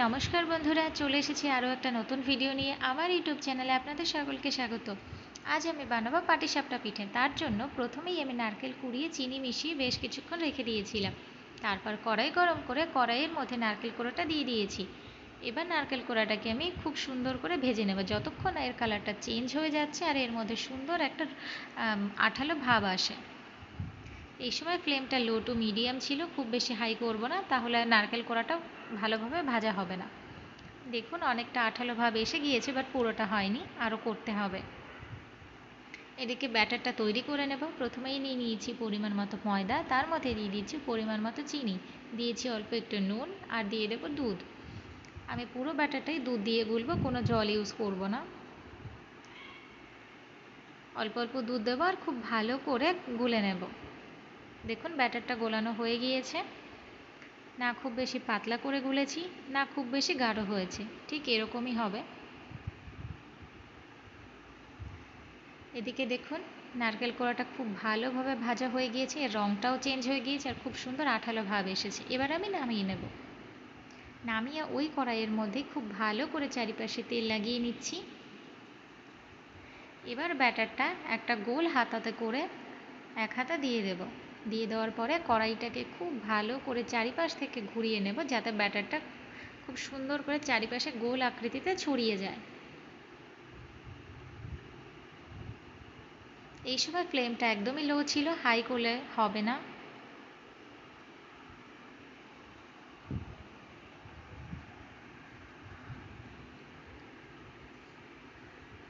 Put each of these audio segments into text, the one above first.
নমস্কার বন্ধুরা, চলে এসেছি আরও একটা নতুন ভিডিও নিয়ে আমার ইউটিউব চ্যানেলে আপনাদের সকলকে স্বাগত। আজ আমি বানাবো পাটিসাপটা পিঠে। তার জন্য প্রথমেই আমি নারকেল কুড়িয়ে চিনি মিশিয়ে বেশ কিছুক্ষণ রেখে দিয়েছিলাম। তারপর কড়াই গরম করে কড়াইয়ের মধ্যে নারকেল কোড়াটা দিয়ে দিয়েছি। এবার নারকেল কোড়াটাকে আমি খুব সুন্দর করে ভেজে নেব যতক্ষণ না এর কালারটা চেঞ্জ হয়ে যাচ্ছে আর এর মধ্যে সুন্দর একটা আঠালো ভাব আসে। এই সময় ফ্লেমটা লো টু মিডিয়াম ছিল, খুব বেশি হাই করব না, তাহলে নারকেল কোড়াটা ভালোভাবে ভাজা হবে না। দেখুন অনেকটা আঠালো ভাব এসে গিয়েছে, বাট পুরোটা হয়নি, আরও করতে হবে। এদিকে ব্যাটারটা তৈরি করে নেব। প্রথমেই নিয়ে নিয়েছি পরিমাণ মতো ময়দা, তার মধ্যে দিয়ে দিয়েছি পরিমাণ মতো চিনি, দিয়েছি অল্প একটু নুন আর দিয়ে দেবো দুধ। আমি পুরো ব্যাটারটাই দুধ দিয়ে গুলবো, কোনো জল ইউজ করব না। অল্প অল্প দুধ দেবো আর খুব ভালো করে গুলে নেব। দেখুন ব্যাটারটা গোলানো হয়ে গিয়েছে, না খুব বেশি পাতলা করে গুলেছি না খুব বেশি গাঢ় হয়েছে, ঠিক এরকমই হবে। এদিকে দেখুন নারকেল কোড়াটা খুব ভালোভাবে ভাজা হয়ে গিয়েছে, এর রঙটাও চেঞ্জ হয়ে গিয়েছে আর খুব সুন্দর আঠালো ভাব এসেছে। এবার আমি নামিয়ে নেব। নামিয়ে ওই কড়াইয়ের মধ্যে খুব ভালো করে চারিপাশে তেল লাগিয়ে নিচ্ছি। এবার ব্যাটারটা একটা গোল হাতাতে করে এক হাতা দিয়ে দেব। দিয়ে দেওয়ার পরে কড়াইটাকে খুব ভালো করে চারিপাশ থেকে ঘুরিয়ে নেব, যাতে ব্যাটারটা খুব সুন্দর করে চারিপাশে গোল আকৃতিতে ছড়িয়ে যায়। এই সময় ফ্লেমটা একদমই লো ছিল, হাই করলে হবে না।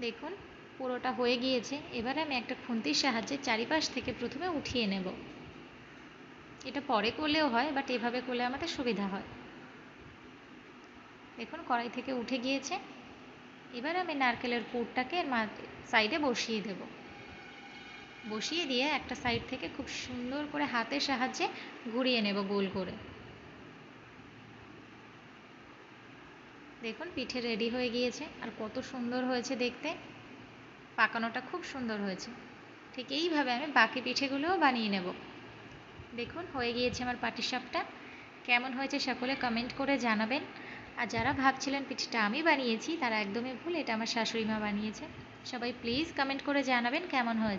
দেখুন পুরোটা হয়ে গিয়েছে। এবার আমি একটা খুন্তির সাহায্যে চারিপাশ থেকে প্রথমে উঠিয়ে নেব। এটা পরে করলেও হয়, বাট এভাবে করলে আমাদের সুবিধা হয়। দেখুন কড়াই থেকে উঠে গিয়েছে। এবার আমি নারকেলের পুরটাকে সাইডে বসিয়ে দেব। বসিয়ে দিয়ে একটা সাইড থেকে খুব সুন্দর করে হাতের সাহায্যে ঘুরিয়ে নেব গোল করে। দেখুন পিঠে রেডি হয়ে গিয়েছে আর কত সুন্দর হয়েছে দেখতে। পাকানোটা খুব সুন্দর হয়েছে। ঠিক এইভাবে আমি বাকি পিঠেগুলোও বানিয়ে নেব। দেখুন হয়ে গিয়েছে আমার পাটিসাপটা। কেমন হয়েছে সকলে কমেন্ট করে জানাবেন। আর যারা ভাবছিলেন পিঠেটা আমি বানিয়েছি তারা একদমই ভুল, এটা আমার শাশুড়ি মা বানিয়েছে। সবাই প্লিজ কমেন্ট করে জানাবেন কেমন হয়েছে।